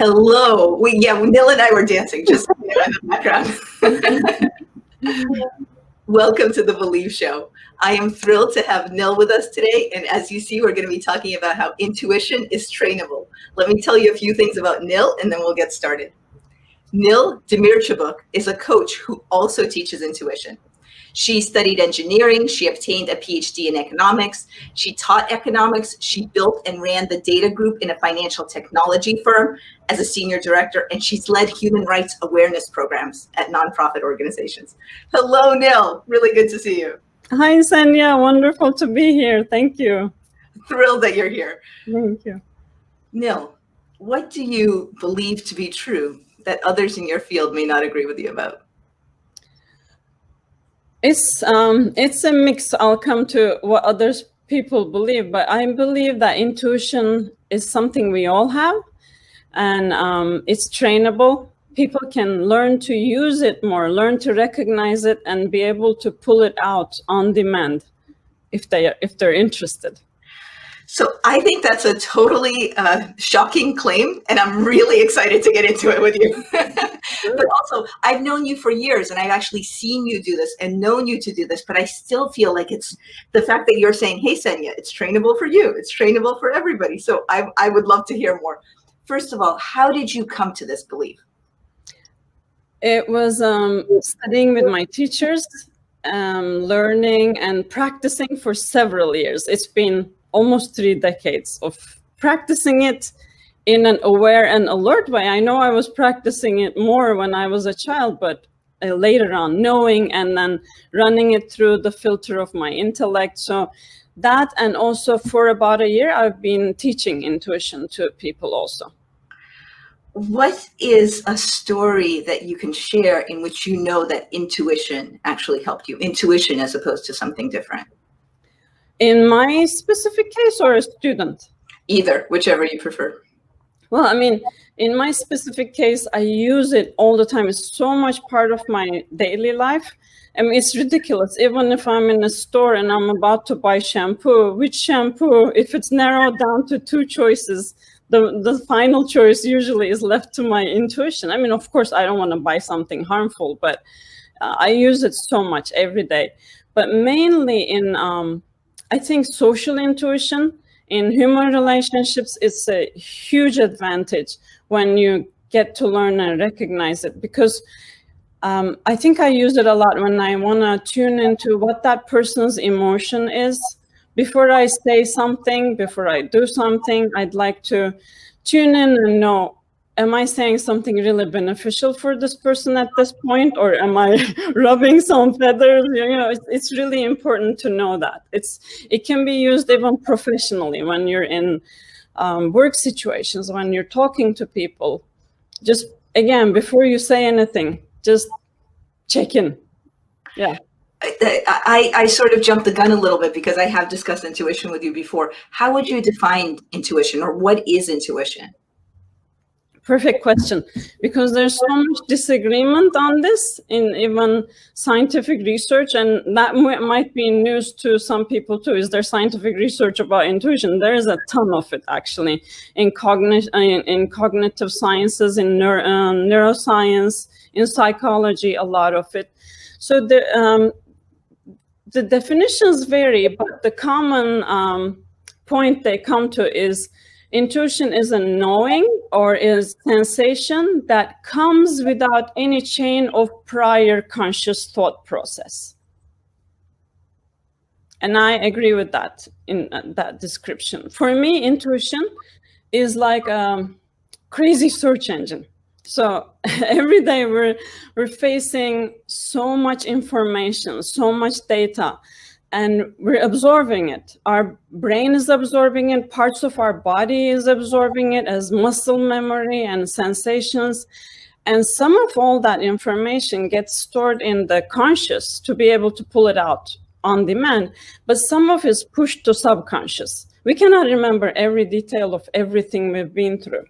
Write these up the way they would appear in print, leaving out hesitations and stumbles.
Hello. Nil and I were dancing just in the background. Welcome to the Believe Show. I am thrilled to have Nil with us today. And as you see, we're going to be talking about how intuition is trainable. Let me tell you a few things about Nil, and then we'll get started. Nil Demircubuk is a coach who also teaches intuition. She studied engineering. She obtained a PhD in economics. She taught economics. She built and ran the data group in a financial technology firm as a senior director, and she's led human rights awareness programs at nonprofit organizations. Hello, Nil. Really good to see you. Hi, Senya. Wonderful to be here. Thank you. Thrilled that you're here. Thank you. Nil, what do you believe to be true that others in your field may not agree with you about? It's a mix. I'll come to what others people believe, but I believe that intuition is something we all have, and it's trainable. People can learn to use it more, learn to recognize it, and be able to pull it out on demand if they're interested. So I think that's a totally shocking claim, and I'm really excited to get into it with you. But also, I've known you for years, and I've actually seen you do this and known you to do this, but I still feel like it's the fact that you're saying, hey, Senya, it's trainable for you. It's trainable for everybody. So I would love to hear more. First of all, how did you come to this belief? It was studying with my teachers, learning and practicing for several years. It's been almost 3 decades of practicing it in an aware and alert way. I know I was practicing it more when I was a child, but later on knowing and then running it through the filter of my intellect. So that, and also for about a year, I've been teaching intuition to people also. What is a story that you can share in which you know that intuition actually helped you? Intuition as opposed to something different. In my specific case or a student? Either, whichever you prefer. Well, I mean, in my specific case, I use it all the time. It's so much part of my daily life. I mean, it's ridiculous. Even if I'm in a store and I'm about to buy shampoo, which shampoo, if it's narrowed down to 2 choices, the final choice usually is left to my intuition. I mean, of course, I don't want to buy something harmful, but I use it so much every day. But mainly in I think social intuition in human relationships is a huge advantage when you get to learn and recognize it, because I think I use it a lot when I want to tune into what that person's emotion is. Before I say something, before I do something, I'd like to tune in and know, am I saying something really beneficial for this person at this point, or am I rubbing some feathers? You know, it's really important to know that. It can be used even professionally when you're in work situations, when you're talking to people. Just, again, before you say anything, just check in. Yeah. I sort of jumped the gun a little bit because I have discussed intuition with you before. How would you define intuition, or what is intuition? Perfect question, because there's so much disagreement on this in even scientific research, and that might be news to some people too. Is there scientific research about intuition? There is a ton of it, actually, in cognitive sciences, in neuroscience, in psychology, a lot of it. So the definitions vary, but the common point they come to is intuition is a knowing or is sensation that comes without any chain of prior conscious thought process. And I agree with that in that description. For me, intuition is like a crazy search engine. So every day we're facing so much information, so much data, and we're absorbing it. Our brain is absorbing it, parts of our body is absorbing it as muscle memory and sensations. And some of all that information gets stored in the conscious to be able to pull it out on demand, but some of it is pushed to subconscious. We cannot remember every detail of everything we've been through.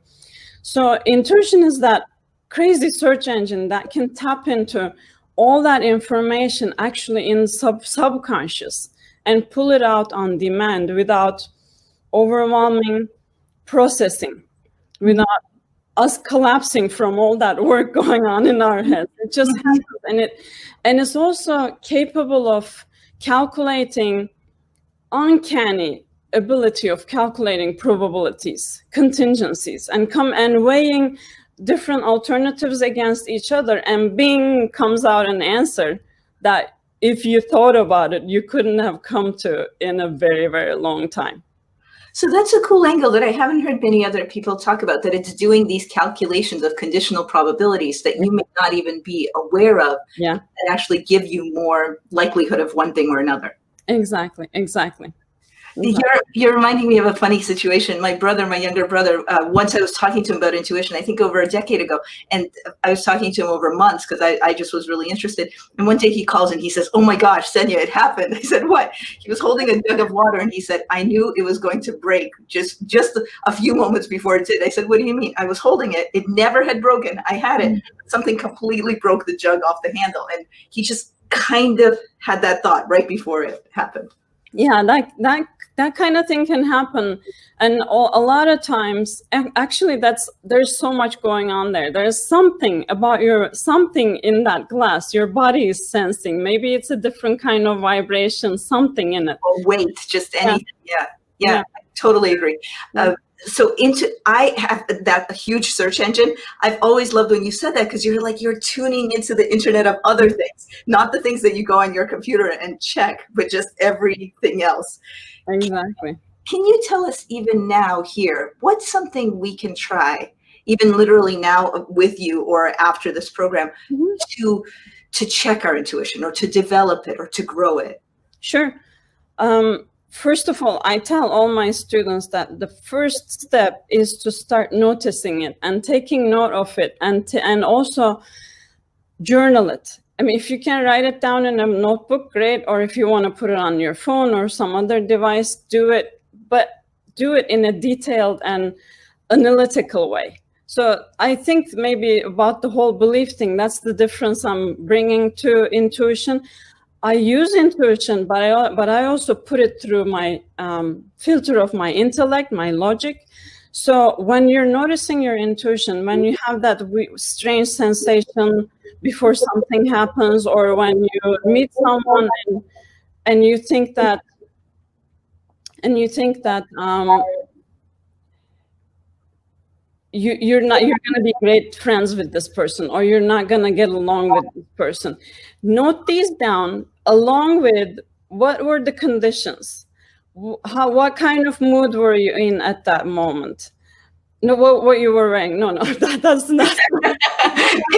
So intuition is that crazy search engine that can tap into all that information actually in subconscious and pull it out on demand without overwhelming processing, without us collapsing from all that work going on in our heads. It just happens, and it's also capable of calculating uncanny ability of calculating probabilities, contingencies, and weighing different alternatives against each other, and bing, comes out an answer that if you thought about it, you couldn't have come to in a very, very long time. So that's a cool angle that I haven't heard many other people talk about, that it's doing these calculations of conditional probabilities that you may not even be aware of, that actually give you more likelihood of one thing or another. Exactly. You're reminding me of a funny situation. My younger brother, once I was talking to him about intuition, I think over a decade ago, and I was talking to him over months because I just was really interested. And one day he calls and he says, "Oh my gosh, Senya, it happened." I said, "What?" He was holding a jug of water and he said, "I knew it was going to break just a few moments before it did." I said, "What do you mean?" "I was holding it. It never had broken. I had it. Something completely broke the jug off the handle." And he just kind of had that thought right before it happened. Yeah, that kind of thing can happen, and a lot of times, actually, there's so much going on there. There's something about something in that glass your body is sensing. Maybe it's a different kind of vibration, something in it. Or weight, just anything. Yeah. I totally agree. So I have that huge search engine. I've always loved when you said that, because you're tuning into the internet of other things, not the things that you go on your computer and check, but just everything else. Exactly. Can you tell us even now here, what's something we can try, even literally now with you or after this program, to check our intuition or to develop it or to grow it? Sure. First of all, I tell all my students that the first step is to start noticing it and taking note of it, and also journal it. I mean, if you can write it down in a notebook, great. Or if you want to put it on your phone or some other device, do it. But do it in a detailed and analytical way. So I think maybe about the whole belief thing, that's the difference I'm bringing to intuition. I use intuition, but I also put it through my filter of my intellect, my logic. So when you're noticing your intuition, when you have that strange sensation before something happens, or when you meet someone and you think that you're going to be great friends with this person, or you're not going to get along with this person, note these down along with what were the conditions, what kind of mood were you in at that moment. No, what you were wearing. No, that's not.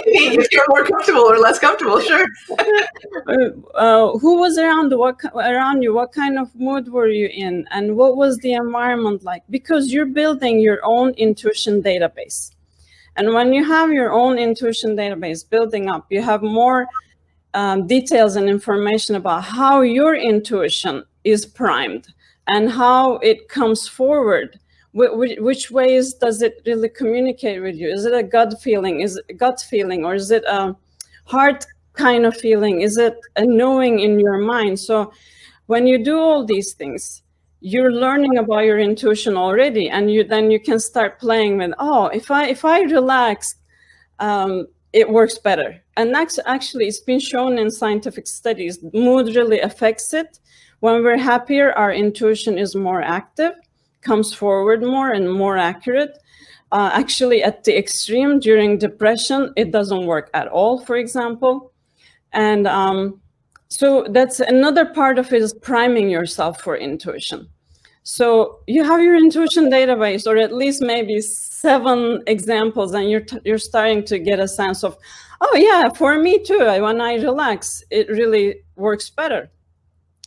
Maybe if you're more comfortable or less comfortable, sure. Who was around you? What kind of mood were you in? And what was the environment like? Because you're building your own intuition database. And when you have your own intuition database building up, you have more details and information about how your intuition is primed and how it comes forward. Which ways does it really communicate with you? Is it a gut feeling? Is it a gut feeling, or is it a heart kind of feeling? Is it a knowing in your mind? So when you do all these things, you're learning about your intuition already, and then you can start playing with, oh, if I relax, it works better. And that's actually, it's been shown in scientific studies. Mood really affects it. When we're happier, our intuition is more active, comes forward more and more accurate. Actually, at the extreme, during depression, it doesn't work at all, for example. And so that's another part of it, is priming yourself for intuition. So you have your intuition database, or at least maybe 7 examples, and you're starting to get a sense of, oh yeah, for me too, when I relax, it really works better.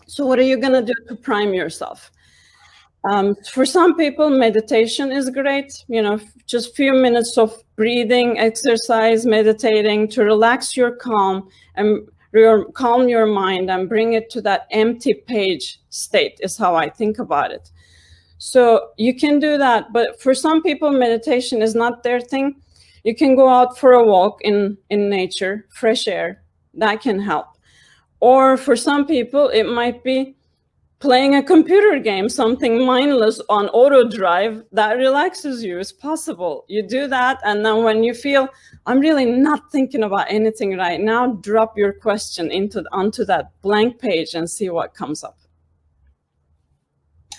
So what are you gonna do to prime yourself? For some people, meditation is great. Just a few minutes of breathing, exercise, meditating to relax your calm and calm your mind and bring it to that empty page state is how I think about it. So you can do that. But for some people, meditation is not their thing. You can go out for a walk in nature, fresh air. That can help. Or for some people, it might be playing a computer game, something mindless on auto drive that relaxes you, is possible. You do that, and then when you feel, I'm really not thinking about anything right now, drop your question onto that blank page and see what comes up.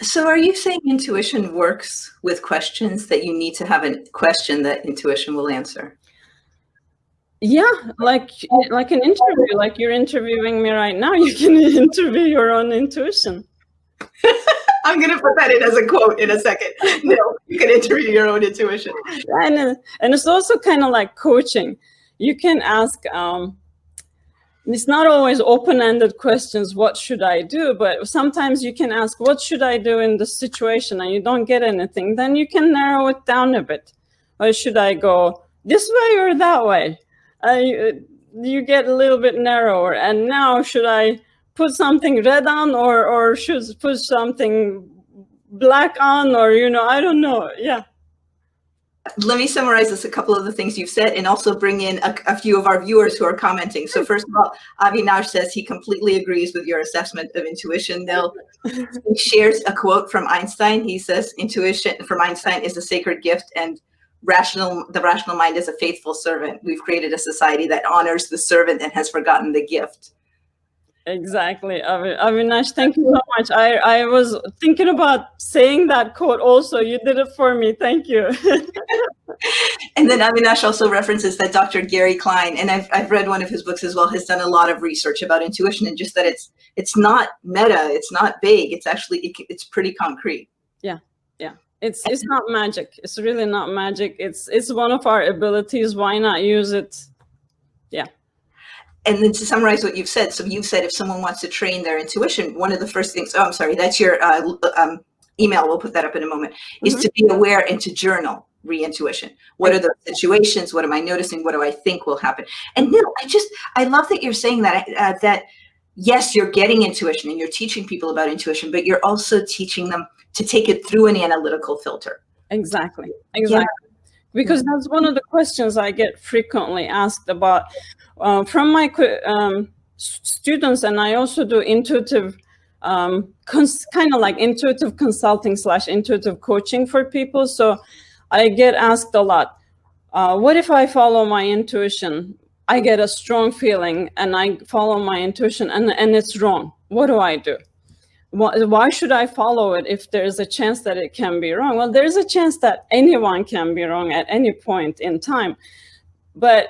So are you saying intuition works with questions, that you need to have a question that intuition will answer? Yeah, like an interview, like you're interviewing me right now, you can interview your own intuition. I'm going to put that in as a quote in a second. No, you can interview your own intuition. And it's also kind of like coaching. You can ask, it's not always open-ended questions, what should I do? But sometimes you can ask, what should I do in this situation? And you don't get anything. Then you can narrow it down a bit. Or should I go this way or that way? You get a little bit narrower. And now should I put something red on or should put something black on, or, I don't know. Yeah. Let me summarize this, a couple of the things you've said, and also bring in a few of our viewers who are commenting. So first of all, Avinash says he completely agrees with your assessment of intuition. He shares a quote from Einstein. He says, intuition from Einstein is a sacred gift, and the rational mind is a faithful servant. We've created a society that honors the servant and has forgotten the gift. Exactly. Avinash, thank you so much. I was thinking about saying that quote also. You did it for me. Thank you. And then Avinash also references that Dr. Gary Klein, and I've read one of his books as well, has done a lot of research about intuition, and just that it's not meta, it's not vague, it's actually, it's pretty concrete. Yeah. Yeah. It's not magic. It's really not magic. It's one of our abilities. Why not use it? Yeah. And then to summarize what you've said, so you've said if someone wants to train their intuition, one of the first things, oh, I'm sorry, that's your email, we'll put that up in a moment, is to be aware and to journal re-intuition. What are the situations? What am I noticing? What do I think will happen? And Nil, I love that you're saying that, that yes, you're getting intuition and you're teaching people about intuition, but you're also teaching them to take it through an analytical filter. Exactly. Yeah. Because that's one of the questions I get frequently asked about from my students, and I also do intuitive, kind of like intuitive consulting / intuitive coaching for people. So I get asked a lot, what if I follow my intuition? I get a strong feeling and I follow my intuition and it's wrong. What do I do? Why should I follow it if there's a chance that it can be wrong? Well, there's a chance that anyone can be wrong at any point in time. But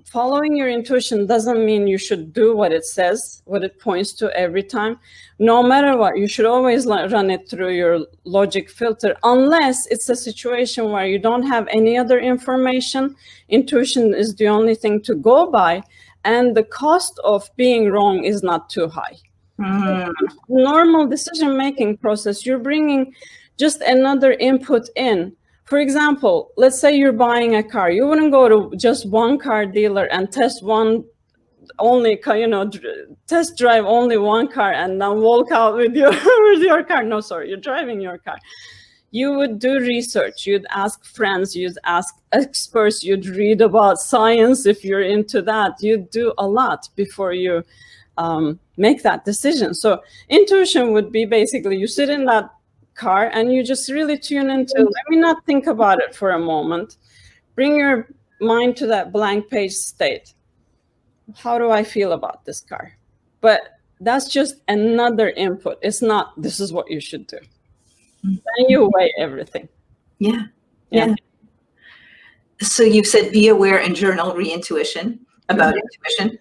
following your intuition doesn't mean you should do what it says, what it points to every time. No matter what, you should always run it through your logic filter, unless it's a situation where you don't have any other information. Intuition is the only thing to go by, and the cost of being wrong is not too high. Normal decision-making process, you're bringing just another input in. For example, let's say you're buying a car. You wouldn't go to just one car dealer and test test drive only one car and then walk out with your car. No, sorry, you're driving your car. You would do research. You'd ask friends. You'd ask experts. You'd read about science if you're into that. You'd do a lot before you make that decision. So intuition would be basically you sit in that car and you just really tune into, let me not think about it for a moment. Bring your mind to that blank page state. How do I feel about this car? But that's just another input. It's not, this is what you should do. Then you weigh everything. Yeah. So you've said be aware and journal re-intuition about intuition.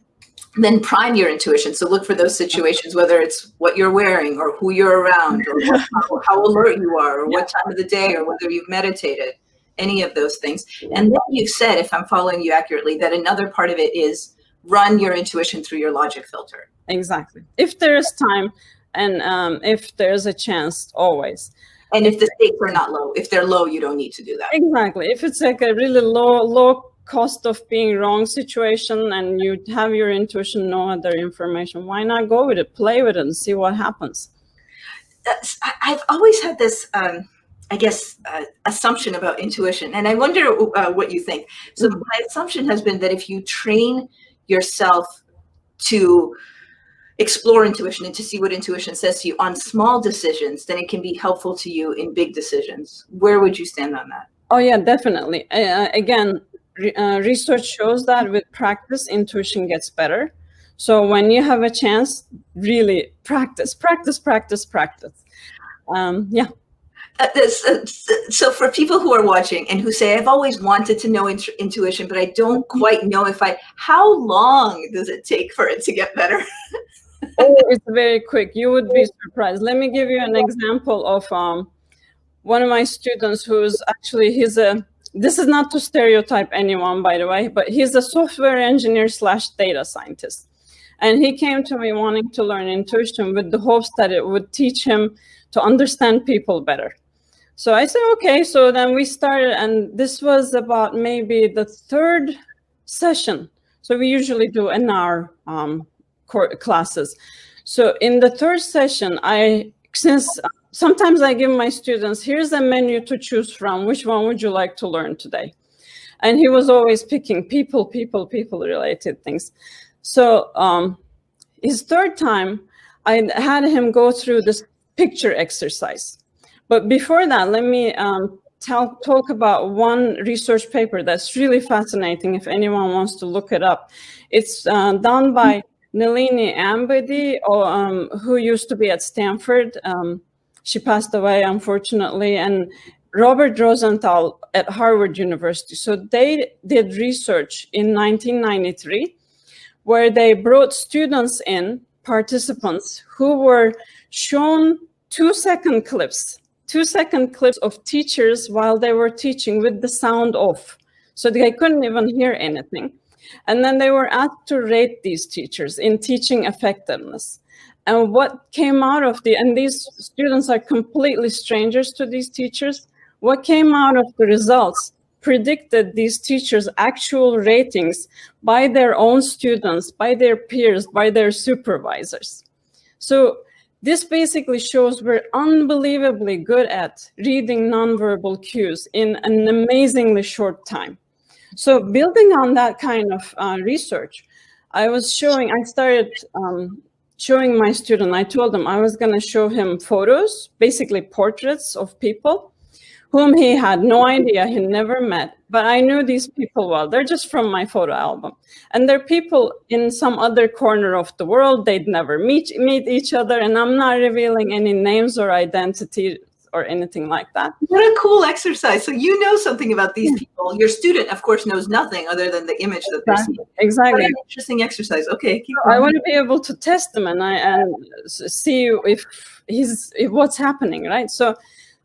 Then prime your intuition. So look for those situations, whether it's what you're wearing or who you're around or how alert you are or what time of the day or whether you've meditated, any of those things. And then you've said, if I'm following you accurately, that another part of it is run your intuition through your logic filter. Exactly. If there is time and if there's a chance, always. And if the stakes are not low, if they're low, you don't need to do that. Exactly. If it's like a really low cost of being wrong situation and you have your intuition, no other information, why not go with it, play with it and see what happens? I've always had this, assumption about intuition, and I wonder what you think. So my assumption has been that if you train yourself to explore intuition and to see what intuition says to you on small decisions, then it can be helpful to you in big decisions. Where would you stand on that? Oh yeah, definitely. Again, research shows that with practice, intuition gets better. So when you have a chance, really practice. Yeah. So for people who are watching and who say, I've always wanted to know intuition, but I don't quite know how long does it take for it to get better? Oh, it's very quick. You would be surprised. Let me give you an example of one of my students who's actually, this is not to stereotype anyone, by the way, but he's a software engineer / data scientist. And he came to me wanting to learn intuition with the hopes that it would teach him to understand people better. So I said, okay. So then we started, and this was about maybe the third session. So we usually do an hour classes. So in the third session, since sometimes I give my students, here's a menu to choose from. Which one would you like to learn today? And he was always picking people related things. So his third time, I had him go through this picture exercise. But before that, let me talk about one research paper that's really fascinating if anyone wants to look it up. It's done by Nil Demircubuk, who used to be at Stanford. She passed away, unfortunately, and Robert Rosenthal at Harvard University. So they did research in 1993 where they brought students in, participants, who were shown 2-second clips of teachers while they were teaching with the sound off. So they couldn't even hear anything. And then they were asked to rate these teachers in teaching effectiveness. And what came out of and these students are completely strangers to these teachers, what came out of the results predicted these teachers' actual ratings by their own students, by their peers, by their supervisors. So this basically shows we're unbelievably good at reading nonverbal cues in an amazingly short time. So building on that kind of research, I started showing my student, I told him I was going to show him photos, basically portraits of people whom he had no idea, he never met, but I knew these people well. They're just from my photo album. And they're people in some other corner of the world. They'd never meet each other, and I'm not revealing any names or identity or anything like that. What a cool exercise. So you know something about these people. Your student, of course, knows nothing other than the image that they're seeing. Exactly. What an interesting exercise. Okay, keep going. I want to be able to test them and see if what's happening, right? So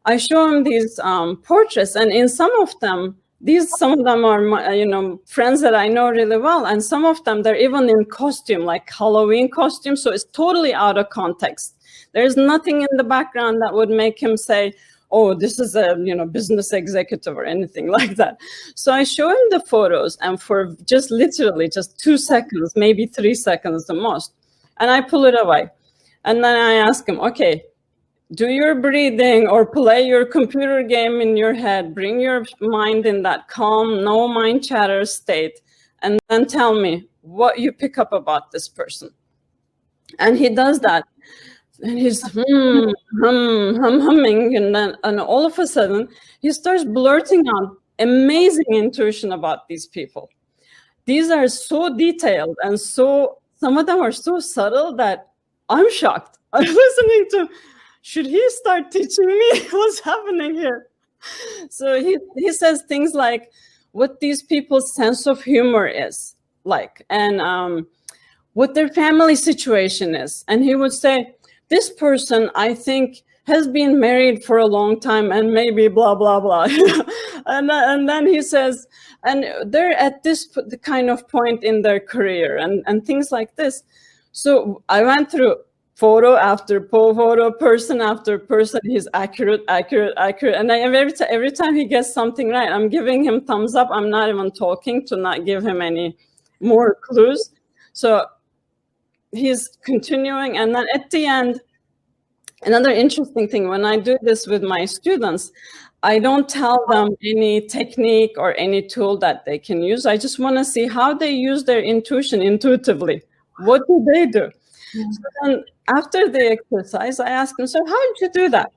I show him these portraits, and in some of them are friends that I know really well, and some of them they're even in costume, like Halloween costume. So it's totally out of context. There's nothing in the background that would make him say, "Oh, this is a business executive" or anything like that. So I show him the photos, and for literally 2 seconds, maybe 3 seconds the most, and I pull it away, and then I ask him, "Okay, do your breathing or play your computer game in your head. Bring your mind in that calm, no mind chatter state, and then tell me what you pick up about this person." And he does that, and he's humming, and all of a sudden he starts blurting out amazing intuition about these people. These are so detailed, and some of them are so subtle that I'm shocked. I'm listening to, should he start teaching me what's happening here? So he says things like what these people's sense of humor is like, and what their family situation is. And he would say, this person, I think, has been married for a long time and maybe blah, blah, blah. and then he says, and they're at this kind of point in their career and things like this. So I went through photo after photo, person after person. He's accurate. And every time he gets something right, I'm giving him thumbs up. I'm not even talking to not give him any more clues. So he's continuing. And then at the end, another interesting thing, when I do this with my students, I don't tell them any technique or any tool that they can use. I just want to see how they use their intuition intuitively. What do they do? So then after the exercise, I asked him, so how did you do that?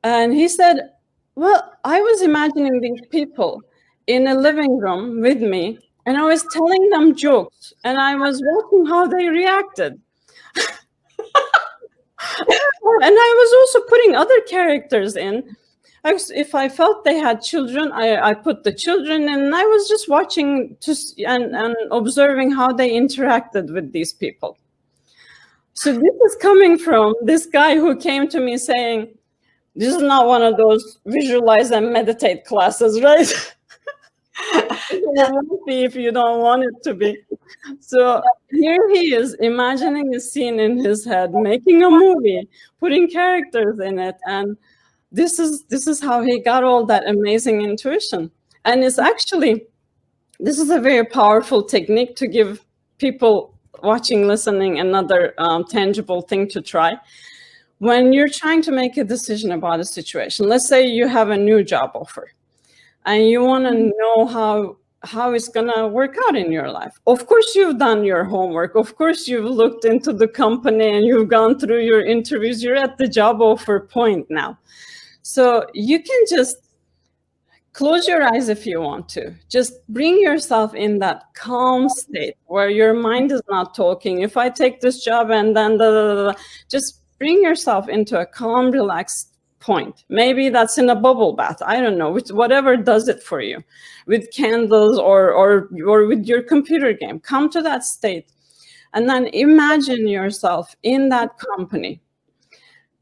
And he said, well, I was imagining these people in a living room with me, and I was telling them jokes, and I was watching how they reacted. And I was also putting other characters in. If I felt they had children, I put the children in, and I was just watching and observing how they interacted with these people. So this is coming from this guy who came to me saying, this is not one of those visualize and meditate classes, right? It won't be if you don't want it to be. So here he is imagining a scene in his head, making a movie, putting characters in it, and this is how he got all that amazing intuition. And it's actually, this is a very powerful technique to give people watching, listening, another tangible thing to try. When you're trying to make a decision about a situation, let's say you have a new job offer and you want to know how it's going to work out in your life. Of course, you've done your homework. Of course, you've looked into the company and you've gone through your interviews. You're at the job offer point now. So you can just close your eyes if you want to. Just bring yourself in that calm state where your mind is not talking. If I take this job and then just bring yourself into a calm, relaxed point. Maybe that's in a bubble bath. I don't know, whatever does it for you, with candles or with your computer game. Come to that state and then imagine yourself in that company,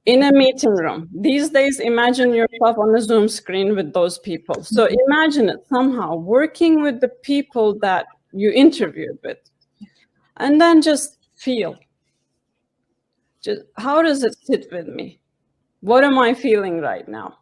in a meeting room. These days, imagine yourself on a Zoom screen with those people. So imagine it somehow working with the people that you interviewed with. And then just feel. Just how does it sit with me? What am I feeling right now?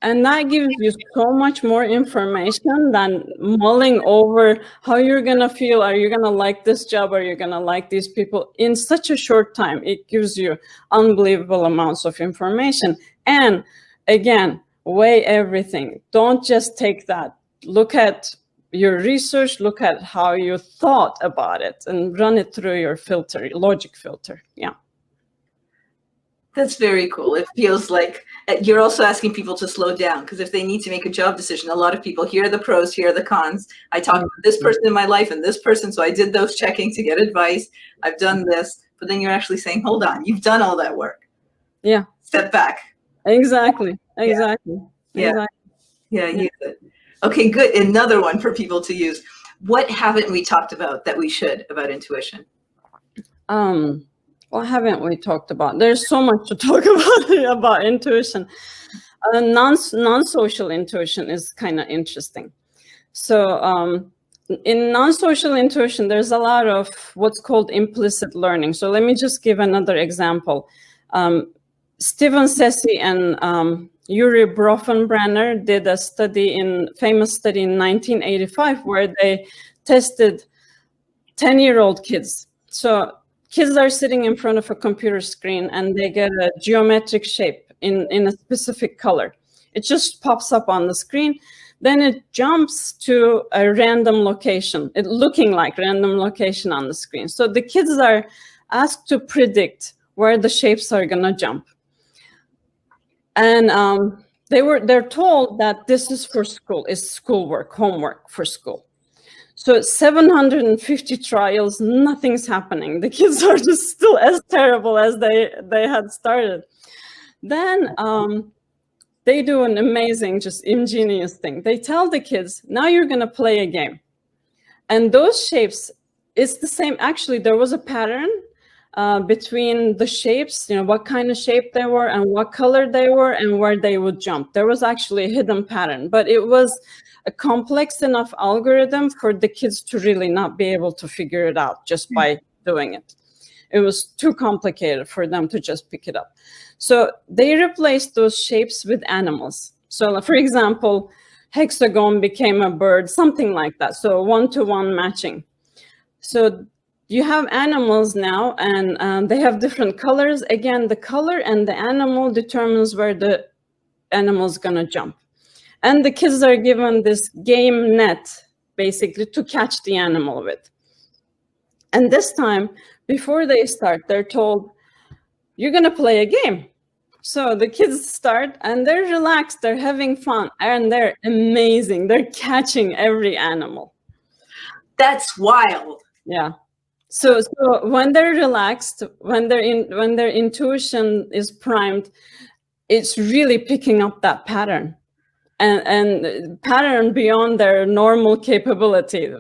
And that gives you so much more information than mulling over how you're going to feel. Are you going to like this job? Are you going to like these people? In such a short time, it gives you unbelievable amounts of information. And again, weigh everything. Don't just take that. Look at your research, look at how you thought about it and run it through your filter, logic filter. Yeah. That's very cool. It feels like you're also asking people to slow down, because if they need to make a job decision, a lot of people, here are the pros, here are the cons. I talked to this person in my life and this person, so I did those checking to get advice. I've done this, but then you're actually saying, hold on, you've done all that work. Yeah. Step back. Exactly. Yeah. Exactly. Yeah, use it. Okay, good. Another one for people to use. What haven't we talked about that we should about intuition? What haven't we talked about? There's so much to talk about intuition. Non-social intuition is kind of interesting. So in non-social intuition, there's a lot of what's called implicit learning. So let me just give another example. Stephen Ceci and Yuri Bronfenbrenner did a famous study in 1985 where they tested 10-year-old kids. So kids are sitting in front of a computer screen and they get a geometric shape in a specific color. It just pops up on the screen. Then it jumps to a random location, looking like random location on the screen. So the kids are asked to predict where the shapes are going to jump. And they're told that this is for school, it's schoolwork, homework for school. So 750 trials, nothing's happening. The kids are just still as terrible as they had started. Then they do an amazing, just ingenious thing. They tell the kids, now you're going to play a game. And those shapes, it's the same. Actually, there was a pattern between the shapes, what kind of shape they were and what color they were and where they would jump. There was actually a hidden pattern, but it was a complex enough algorithm for the kids to really not be able to figure it out just by doing it. It was too complicated for them to just pick it up. So they replaced those shapes with animals. So for example, hexagon became a bird, something like that. So 1-to-1 matching. So you have animals now, and they have different colors. Again, the color and the animal determines where the animal's gonna jump. And the kids are given this game net, basically, to catch the animal with. And this time, before they start, they're told, you're going to play a game. So the kids start and they're relaxed, they're having fun, and they're amazing. They're catching every animal. That's wild. Yeah. So when they're relaxed, when their intuition is primed, it's really picking up that pattern. And pattern beyond their normal capability,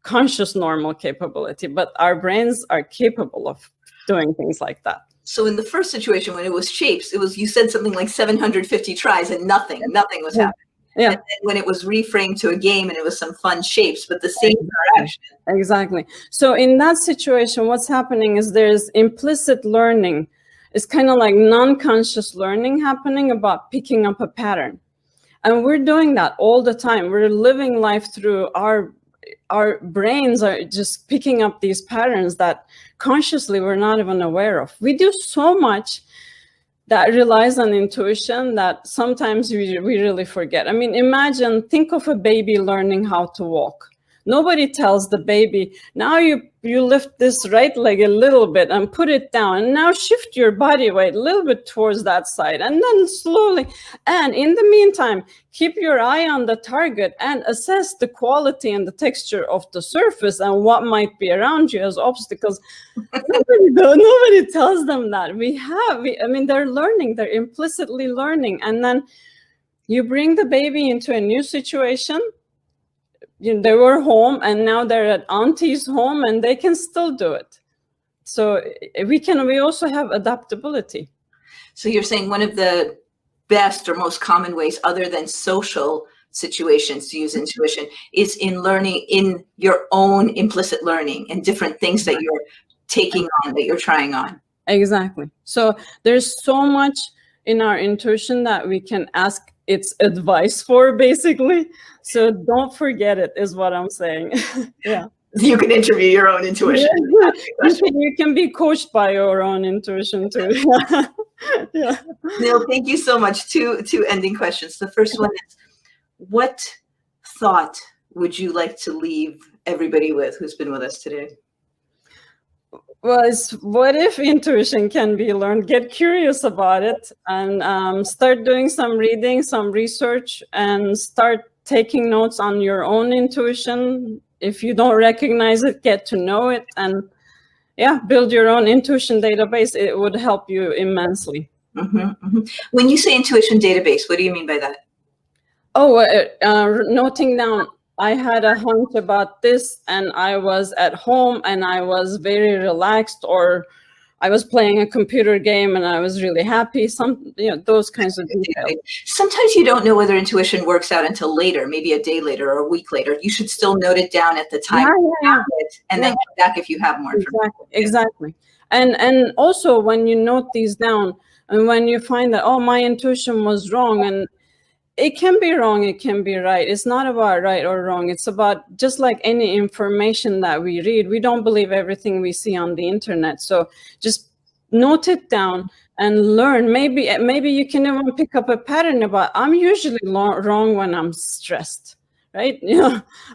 conscious normal capability, but our brains are capable of doing things like that. So in the first situation, when it was shapes, you said something like 750 tries and nothing was happening. Yeah. And then when it was reframed to a game and it was some fun shapes, but the same interaction. Exactly. So in that situation, what's happening is there's implicit learning. It's kind of like non-conscious learning happening about picking up a pattern. And we're doing that all the time. We're living life through our brains are just picking up these patterns that consciously we're not even aware of. We do so much that relies on intuition that sometimes we really forget. I mean, think of a baby learning how to walk. Nobody tells the baby, now you lift this right leg a little bit and put it down, and now shift your body weight a little bit towards that side, and then slowly. And in the meantime, keep your eye on the target and assess the quality and the texture of the surface and what might be around you as obstacles. Nobody tells them that. They're learning, they're implicitly learning. And then you bring the baby into a new situation. They were home and now they're at auntie's home and they can still do it. So we also have adaptability. So you're saying one of the best or most common ways, other than social situations, to use intuition is in learning, in your own implicit learning and different things that you're taking on, that you're trying on. Exactly. So there's so much in our intuition that we can ask its advice for, basically. So don't forget it, is what I'm saying. Yeah. You can interview your own intuition. Yeah. You can be coached by your own intuition too. Yeah. Nil, thank you so much. Two ending questions. The first one is, what thought would you like to leave everybody with who's been with us today? Well, what if intuition can be learned? Get curious about it and start doing some reading, some research, and start taking notes on your own intuition. If you don't recognize it, get to know it, and build your own intuition database. It would help you immensely. Mm-hmm, mm-hmm. When you say intuition database, what do you mean by that? Oh, noting down. I had a hunch about this, and I was at home, and I was very relaxed, or I was playing a computer game, and I was really happy. Those kinds of details. Sometimes you don't know whether intuition works out until later, maybe a day later or a week later. You should still note it down at the time, and then come back if you have more information. Exactly. And also when you note these down, and when you find that, oh, my intuition was wrong, and it can be wrong, it can be right. It's not about right or wrong. It's about, just like any information that we read, we don't believe everything we see on the internet. So just note it down and learn. Maybe you can even pick up a pattern about, I'm usually wrong when I'm stressed, right?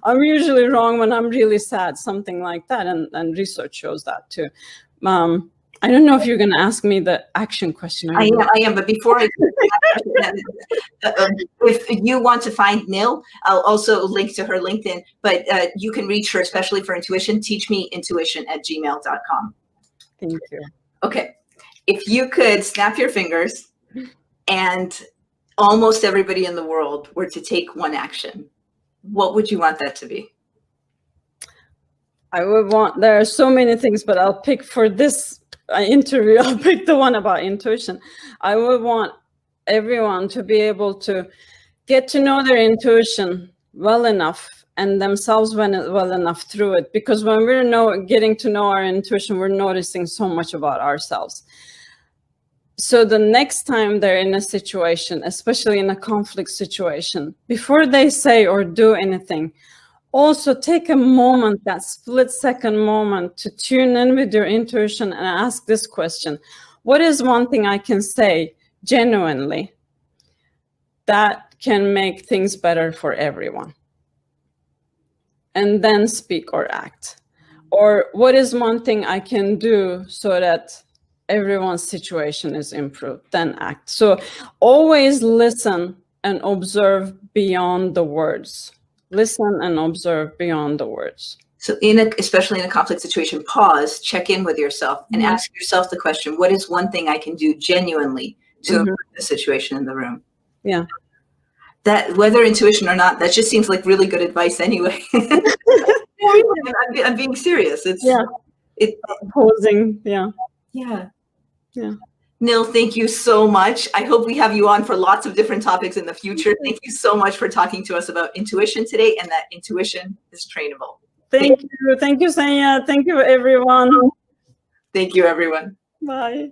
I'm usually wrong when I'm really sad, something like that. And research shows that too. I don't know if you're going to ask me the action question. I am, but before if you want to find Nil, I'll also link to her LinkedIn, but you can reach her, especially for intuition, teachmeintuition@gmail.com. Thank you. Okay. If you could snap your fingers and almost everybody in the world were to take one action, what would you want that to be? There are so many things, but I'll pick for this interview, I'll pick the one about intuition. I would want everyone to be able to get to know their intuition well enough and themselves well enough through it, because when we're getting to know our intuition, we're noticing so much about ourselves. So the next time they're in a situation, especially in a conflict situation, before they say or do anything, also take a moment, that split-second moment, to tune in with your intuition and ask this question: what is one thing I can say genuinely that can make things better for everyone? And then speak or act. Or what is one thing I can do so that everyone's situation is improved? Then act. So always listen and observe beyond the words. Listen and observe beyond the words. So especially in a conflict situation, pause, check in with yourself, and ask yourself the question, what is one thing I can do genuinely to improve the situation in the room? Yeah. That, whether intuition or not, that just seems like really good advice anyway. I'm being serious. It's Posing. Yeah. Nil, thank you so much. I hope we have you on for lots of different topics in the future. Thank you so much for talking to us about intuition today, and that intuition is trainable. Thank you. Thank you, Sanya. Thank you, everyone. Thank you, everyone. Bye.